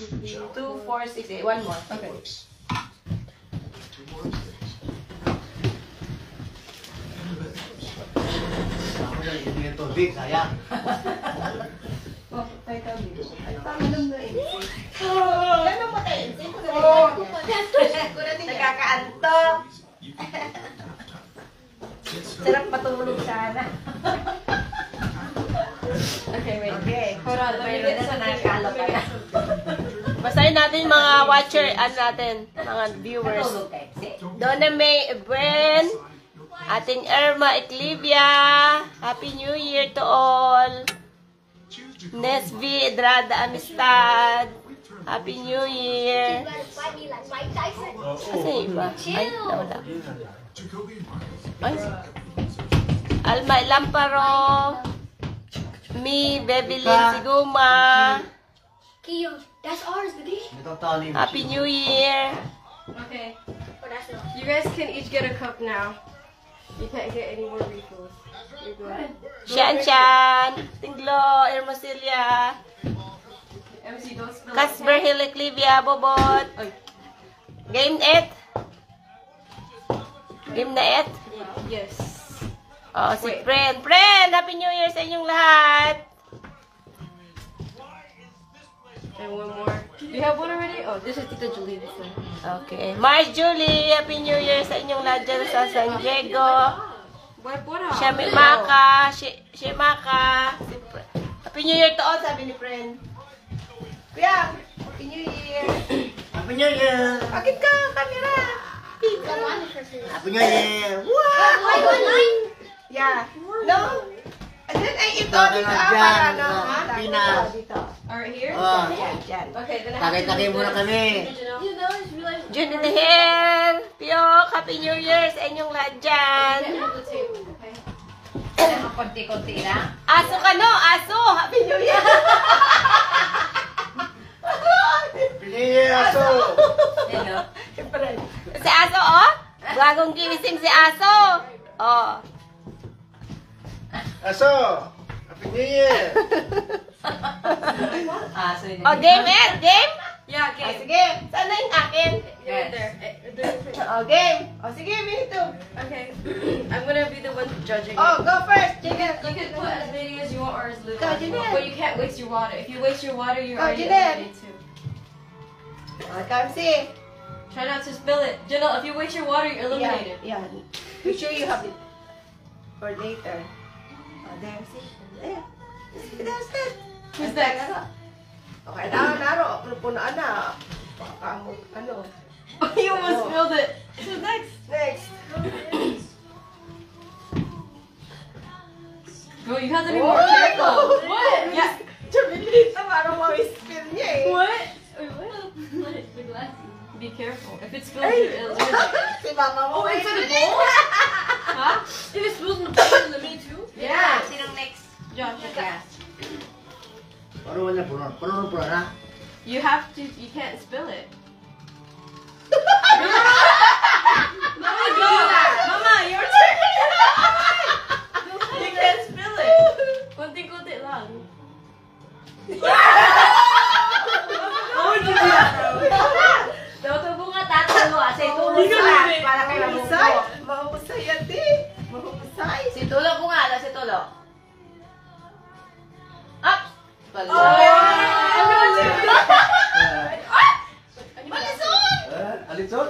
2, 4, 6, 8. One more. Okay. Ini tubig, sayang. Oh, tayo tawag. Ay, tama lang na Ano mo tayo? Nakakaantok. Sarap matulog sana. Okay, wait. Okay. Hold on. Let me get some nakalap. Basahin natin mga watcher, natin, mga viewers. Donna May Ebren, ating Irma Eclivia, Happy New Year to all. Nesby Edrada Amistad, Happy New Year. Kasi iba? Ay, nawala. Ay. Alma Lamparo, Mi Bebelin Siguma. Kiyo, that's ours, Daddy. Happy New Year. Okay. You guys can each get a cup now. You can't get any more refills. You're good. Shan Shan, Tinglo, Hermosilya, MC, don't spill Casper Hill Eclivia, Bobot. Game 8. Game na 8. Yes. Oh, si Friend. Friend, Happy New Year sa inyong lahat. And one more. You have one already? Oh, this is Tita Julie. This one. Okay. Mars Julie, Happy New Year sa inyong lahat dyan sa San Diego. Shemaka, Shemaka. Happy New Year to all, sabi ni Friend. Kuya, Happy New Year. Happy New Year. Bakit ka, camera? Happy New Year. Yeah. No? And then, ay, ito, dito, Dyan, para, no? Pinas. Dito. Alright, here? Oh, Dyan. Okay, then I have to tagay-tagay muna kami. You know, it's really. June the Hill, Piyok, Happy New Year sa inyong lahat dyan. move the table, okay? Konti-konti na. Aso ka, no? Aso! Happy New Year! Happy New Year, aso. Hello. Si Aso, oh? Bagong ginising si Aso. Oh. Aso. Happy New Year. So Oh, game, Ed? Game? Yeah, Oh, okay. sige. Saan na yung akin? Right there. Oh, game. Oh, sige, me too. Okay. I'm gonna be the one judging. Oh, go first. Janelle. You can put as many as you want or as little Go, as you want, Janelle. but you can't waste your water. If you waste your water, you're Go, already Janelle. eliminated too. Oh, Kamsi. Try not to spill it. Janelle, if you waste your water, you're eliminated. Yeah. Make sure you have it for later. Oh, there. See? There. See, that's it. Who's next? Okay, naro. Punaan na. Ano? You almost spilled it. Who's next? Next. Bro, you have to be more careful. What? Yeah. Chabilis na parang ma-spill niya eh. What? Wait, what? The glasses. Be careful. If it spills, you're eliminated. Si mama mo. Oh, it's in the bowl? Huh? If it spills in the bowl, then me too? Yeah. Sinong next? Josh, Yeah. Paano wala puno? Paano puno na? you have to, you can't spill it. Mama, go! Mama, your turn! You can't spill it. Konti-konti lang. Oh, di ba? Tutubo nga tatalo kasi tulog Hindi ka sa namin. para kay Mahusay. Mabuto. Mahusay yan di. Mahusay. Si Tulo po nga, si Tulo. Up! Ano? Malisod! Alitson?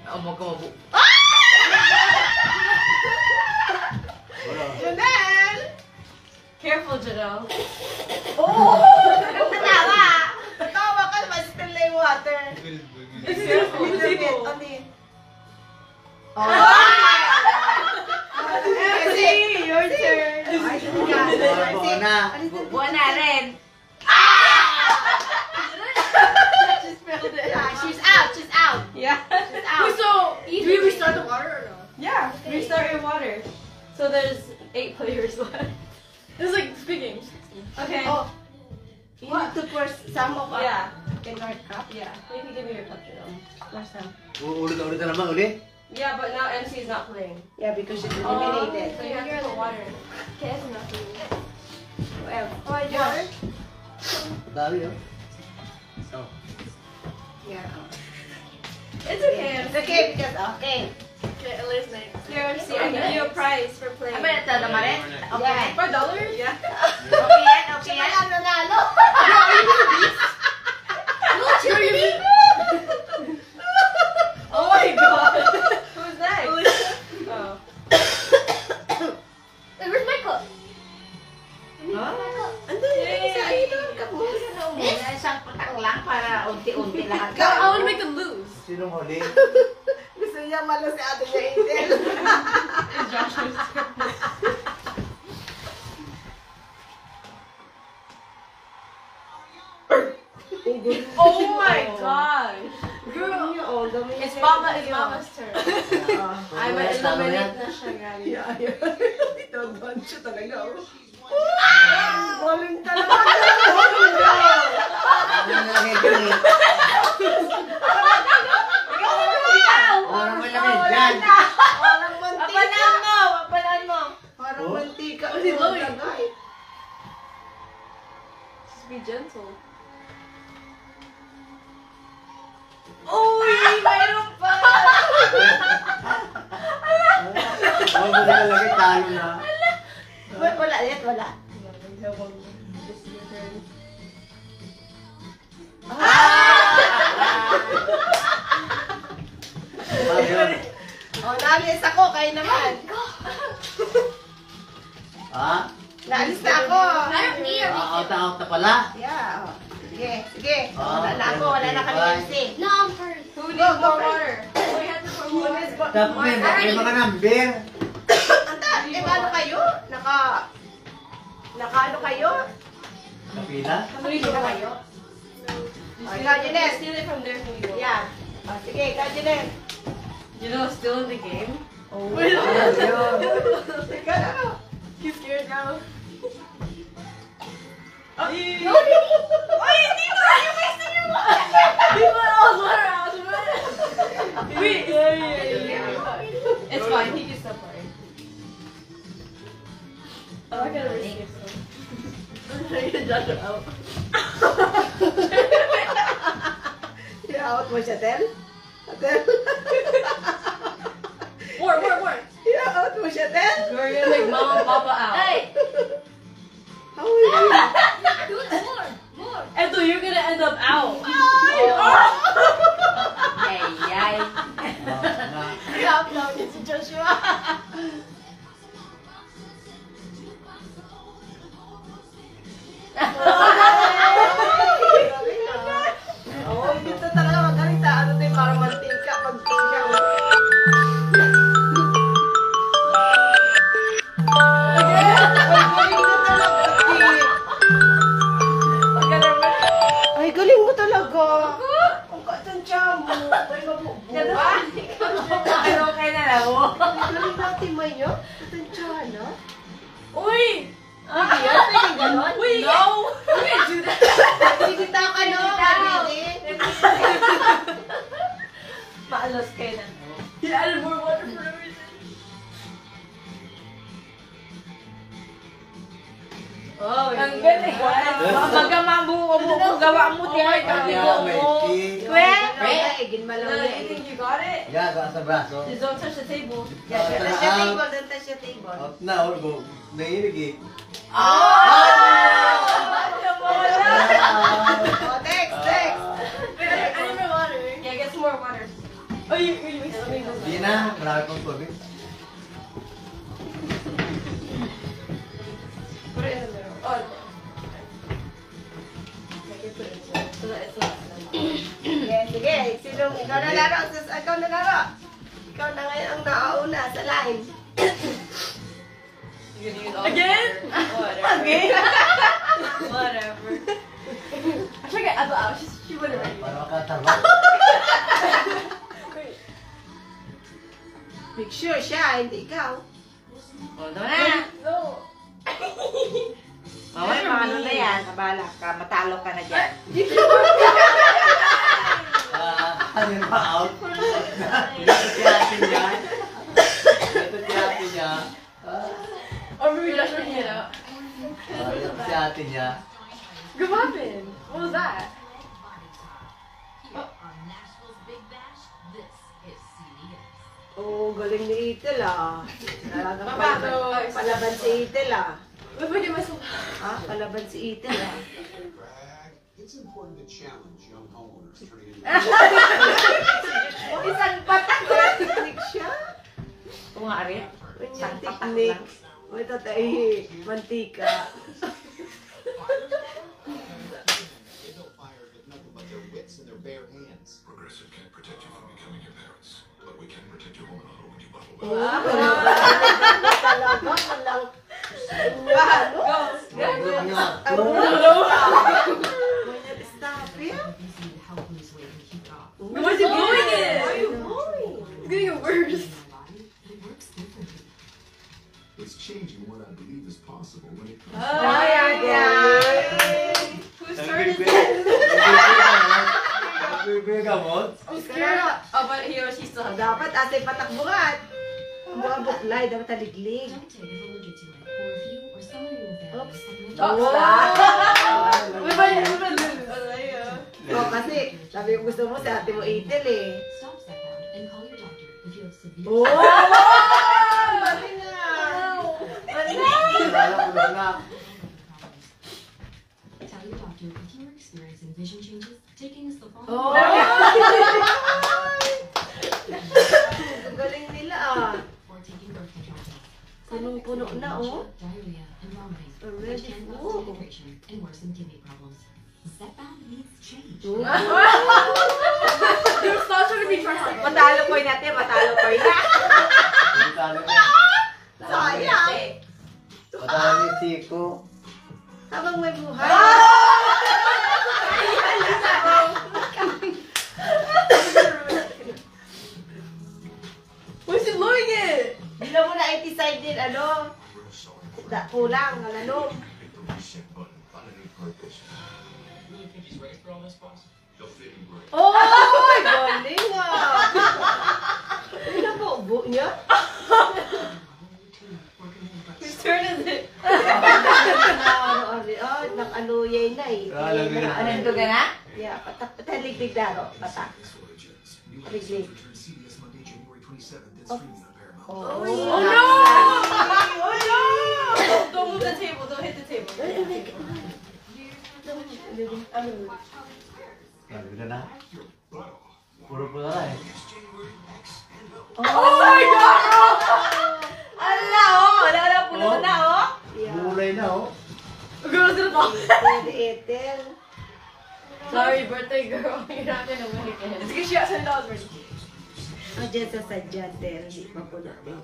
Amo ka mabu. Janelle! Careful, Janelle. Oh! Natawa! Natawa ka, ma-spill na yung water. It's careful. Little The bit, table. Ani. Oh! MC, your turn. Ay, sige ka. Buo na. Buwan na rin. She spilled it. Yeah, she's out, she's out. Yeah. She's out. So, Do we restart the water or no? yeah, restart your water. So there's 8 players left. It's like speaking. Okay. Oh. You need to pour some of our Yeah. in our cup. Yeah. You can give me your cup, Janelle. Pour some. Ulit na naman, uli. Yeah, but now MC is not playing. Yeah, because she's eliminated. So you have to put water. Okay, that's enough. Well, water. Dami yun. Oh. Yeah. It's okay. It's okay because, okay. Okay, Ellie's next. Here, see, I give you a prize for playing. Ano ito naman eh? Yeah. $5? Yeah. Okay yan, okay Siya yan. pala nanalo. Oh my god. Who's next? Oh. Wait, where's my cup? Yay. Isang patak lang para unti-unti lahat. I want to make them lose. Sinong huli? Gusto niya malo si ate niya, Angel. It's Joshua's turn. Oh my gosh. Girl. It's Mama's turn. I'm gonna eliminate na siya, guys. Ito, doon siya talaga. Galing talaga. Ano na lang ito eh? Parang malamig yan. Parang mantika. Apalan mo. Parang Oh. mantika. Hindi, Oh, Chloe. tagay. Just be gentle. Uy, mayroon pa. Huwag mo nilalagay, talo na. Wala, yet wala. This is your turn. Ayun. O, naalis ako. Kayo naman. Ha? Naalis na ako. Out na pala. Yeah. o. Sige, sige. Ah, Wala na ako. Wala na kami bye. kasi. No, I'm first. Who Go, needs go more first. water? We have to pour more water. Tapos may mga number. Anta, ano kayo? Naka ano kayo? Kapila. Kapila kayo? You Ikaw, Jeanette. steal it from there when you go. Yeah. O, sige, ikaw, Jeanette. You know, still in the game. Oh, yun. Ikaw na. You scared now? Oh, hindi mo! You're wasting your water! You put all the water out. Wait. Yeah. It's fine. He can stop pouring. Oh, I gotta risk it. I-out mo siya, Tel? Tel? More. I-out mo siya, Tel? We're gonna make Mama and Papa out. Hey, How will you? do it more. And so you're gonna end up out. Ay, ay. I-upload niya si Joshua. Oo, dito talaga magaling sa ano din para mantika pag siya. Ay, galing mo talaga. Ang katansya mo. Ay, mabubuha. Pero okay na lang mo. Galing natin mo yun. Katansya, no? Uy! Pwede yan? Pwede ganon? Wait, no! We can't do that. Bibita ka, no? Pwede. Maalos kayo na. He added more water for no reason. Oh, Ang galing. Magawa mo Oh my God. Igin No, malaw you think you got it? Yan, sa braso. Just don't touch the table. Yeah, don't touch your table, don't touch your table. Out na, huwag. Nanginig eh. Oh, next, next. I need more water. Yeah, get some more water. Oh, you mixed it. Hindi na, marami pang tubig. Put it in the middle. Oh, no. Okay, put it in the middle. So that it's not. Sige, sige. Sinong ikaw na laro? Ikaw na laro. Ikaw na ngayon ang naauna sa line. You're gonna use all Again? the water. Whatever. Again? Whatever. I should get Abba out. She wouldn't already. Para makatarba. Wait. Make sure siya, hindi ikaw. Hold on na. No. Mamaya, mga ano na yan. Nabala ka. Matalo ka na dyan. Ano yung out? Ito si ate niya. Ito si ate niya. Or maybe just bring it out. Ito si ate niya. Gumapin. What was that? Oh, galing ni Itel ah. Talagang Mama, palaban si Itel ah. Pwede mas... Ha? Palaban si Itel ah. It's important to challenge young homeowners turning into Isang patak na teknik siya. Kumari. Kanyang teknik. May tatay, mantika. they built fires with nothing but their wits and their bare hands. Progressive can't protect you from becoming your parents, but we can protect your home and auto when you bundle Oh, well. talaga, walang... Go! Stop it. Why is he blowing it? Why are you blowing? It's gonna get worse. It's changing what I believe is possible when it comes Whose turn is it? Bibigyan ka mo? I'm scared. Oh, but he still has that. Dapat ate patakbuhan. Ang mga buklay, dapat taliglig. Oops. Oh, Oh, kasi sabi ko gusto mo sa ate mo Itel eh. Oh! Mali na! Mali na! Alam ko na. Tell your doctor if you are experiencing vision changes, taking us the Oh! following Ang galing nila ah. or taking birth control pills. Punong-puno na oh. Diarrhea and vomiting, Already which can full. cause dehydration and worsen kidney problems. Zepbound needs change. Oh. You're still trying to be trusting. Patalo ko natin, patalo ko na. Matalo na. Sayang. Matalo ni Chico. Habang may buhay. Why's he blowing it? Hindi na mo na i-decide din ano. Kulang, ang ano. hit the reset button underneath purpose. You think he's ready for all this, boss? He'll fit in great. Oh! Galing ah! Hindi na po, ubo niya. Whose turn is it? Nag-aluyay na eh. Aluyay na. Ano ito ka na? Yeah, pataliglig daro. Patak. Paliglig. CBS Monday, January 27th. It's Oh. streaming on Paramount. Oh, Oh no! Oh no! Don't move the table. Don't hit the table. Sabi ko na. Puro pula na eh. Oh my god! Ala oh! Ala ala puno na oh! Yeah. Gulay na oh. Girls in the box. Pwede Ethel. Sorry, birthday girl. You're not gonna win again. It's because she has $10 already. Diyan sa sadyan, Tel. Hindi pa po natin.